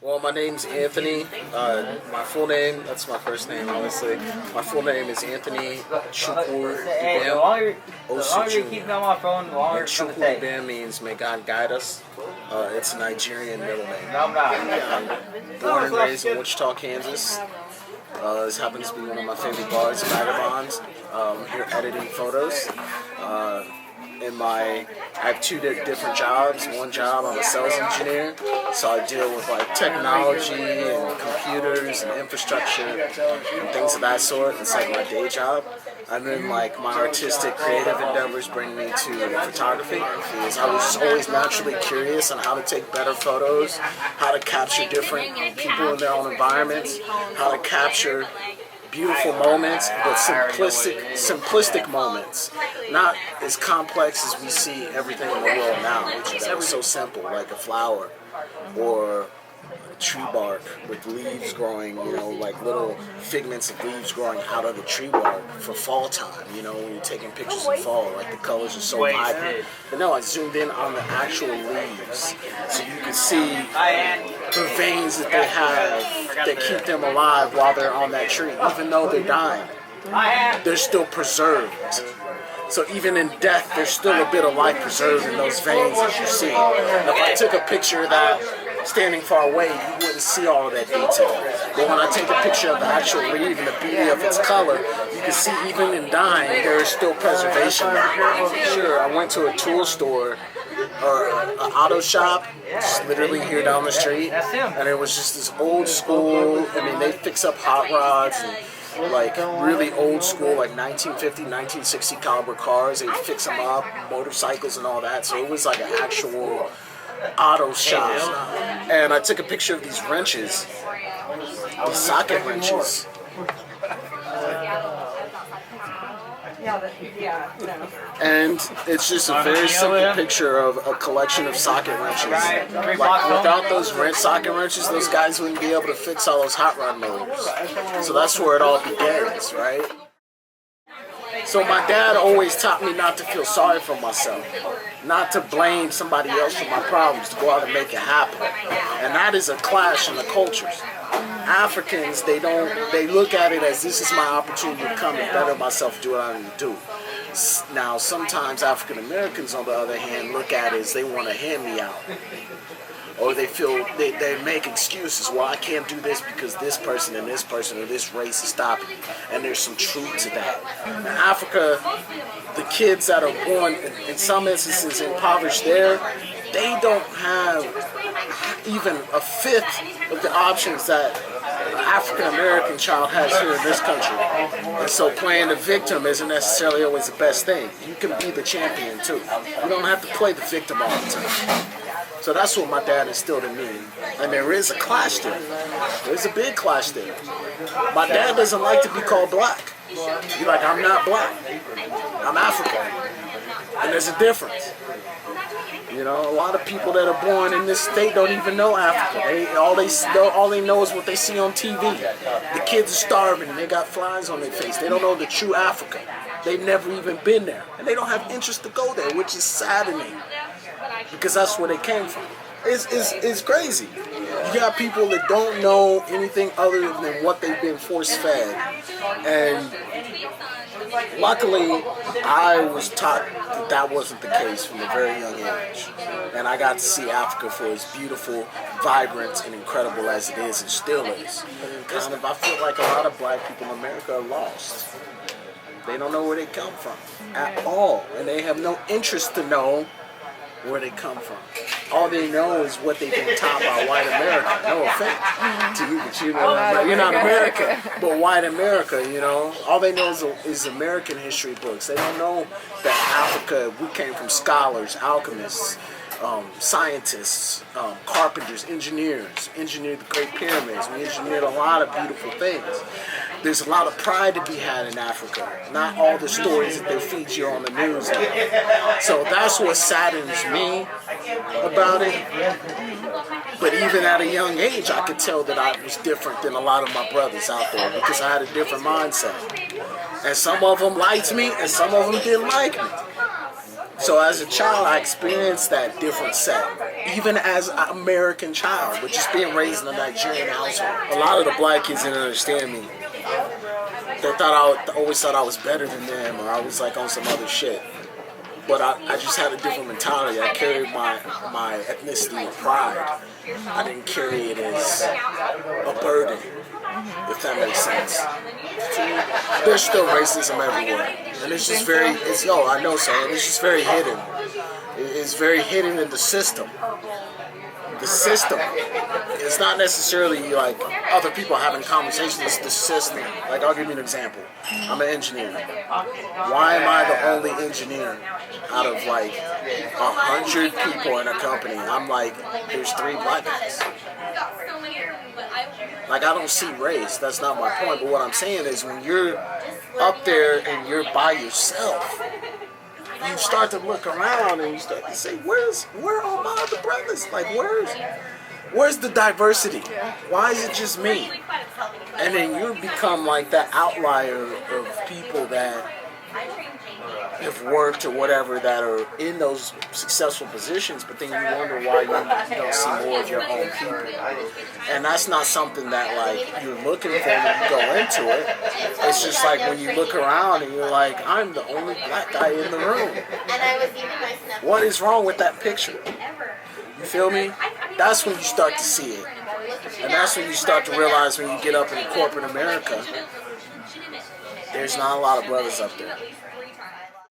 Well, my name's Anthony. My full name, that's my first name, obviously. My full name is Anthony Chukwu The longer you keep it on my phone, the longer it's going to take. Chukwu means may God guide us. It's a Nigerian middle name. No, I'm not. I'm born and raised in Wichita, Kansas. This happens to be one of my favorite bars, Vagabonds. I'm here editing photos. I have two different jobs. One job, I'm a sales engineer, so I deal with like technology and computers and infrastructure and things of that sort. It's like my day job. And then like my artistic, creative endeavors bring me to photography, because I was always naturally curious on how to take better photos, how to capture different people in their own environments, how to capture beautiful moments, but simplistic moments. Not as complex as we see everything in the world now, which is ever so simple, like a flower or a tree bark with leaves growing, like little figments of leaves growing out of the tree bark for fall time, when you're taking pictures of fall, like the colors are so vibrant. But no, I zoomed in on the actual leaves, so you can see the veins that they have that keep them alive while they're on that tree. Even though they're dying, they're still preserved. So even in death, there's still a bit of life preserved in those veins that you see. If I took a picture of that standing far away, you wouldn't see all of that detail. But when I take a picture of the actual leaf and the beauty of its color, you can see even in dying, there is still preservation. Sure, I went to a tool store or an auto shop, just literally here down the street, and it was just this old school. They fix up hot rods and like really old school, like 1950, 1960 caliber cars. They fix them up, motorcycles and all that. So it was like an actual auto shop. And I took a picture of these wrenches, these socket wrenches. And it's just a very simple picture of a collection of socket wrenches. Like without those socket wrenches, those guys wouldn't be able to fix all those hot rod motors. So that's where it all begins, right? So my dad always taught me not to feel sorry for myself, not to blame somebody else for my problems, to go out and make it happen. And that is a clash in the cultures. Africans, they look at it as this is my opportunity to come and better myself, do what I need to do. Now, sometimes African Americans, on the other hand, look at it as they want to hand me out. Or they feel, they make excuses. Well, I can't do this because this person or this race is stopping me. And there's some truth to that. In Africa, the kids that are born, in some instances impoverished there, they don't have even a fifth of the options that an African American child has here in this country. And so playing the victim isn't necessarily always the best thing. You can be the champion too. You don't have to play the victim all the time. So that's what my dad instilled in me. And there is a clash there. There's a big clash there. My dad doesn't like to be called black. He's like, I'm not black. I'm African. And there's a difference. A lot of people that are born in this state don't even know Africa. All they know is what they see on TV. The kids are starving. They got flies on their face. They don't know the true Africa. They've never even been there. And they don't have interest to go there, which is saddening. Because that's where they came from. It's crazy. You got people that don't know anything other than what they've been force-fed. And luckily, I was taught that wasn't the case from a very young age. And I got to see Africa for as beautiful, vibrant, and incredible as it is and still is. I feel like a lot of black people in America are lost. They don't know where they come from at all. And they have no interest to know where they come from. All they know is what they've been taught by white America. No offense to you, but you're not American. But white America, all they know is American history books. They don't know that Africa, we came from scholars, alchemists, scientists, carpenters, engineers, engineered the Great Pyramids. We engineered a lot of beautiful things. There's a lot of pride to be had in Africa. Not all the stories that they feed you on the news. So that's what saddens me about it. But even at a young age, I could tell that I was different than a lot of my brothers out there because I had a different mindset. And some of them liked me and some of them didn't like me. So as a child, I experienced that different set, even as an American child, but just being raised in a Nigerian household. A lot of the black kids didn't understand me. They always thought I was better than them, or I was like on some other shit. But I just had a different mentality. I carried my ethnicity with pride. I didn't carry it as a burden, if that makes sense. There's still racism everywhere. And it's just very, I know so, and it's just very hidden. It's very hidden in the system. The system. It's not necessarily like other people having conversations, it's the system. Like, I'll give you an example. I'm an engineer. Why am I the only engineer out of like 100 people in a company? I'm like, there's 3 black guys. Like, I don't see race. That's not my point. But what I'm saying is, when you're up there and you're by yourself, you start to look around and you start to say, where are my other brothers? Like, where's the diversity? Why is it just me? And then you become like that outlier of people that have worked or whatever, that are in those successful positions, but then you wonder why you don't see more of your own people. And that's not something that like you're looking for when you go into it. It's just like when you look around and you're like, I'm the only black guy in the room. What is wrong with that picture? You feel me? That's when you start to see it. And that's when you start to realize, when you get up in corporate America, there's not a lot of brothers up there.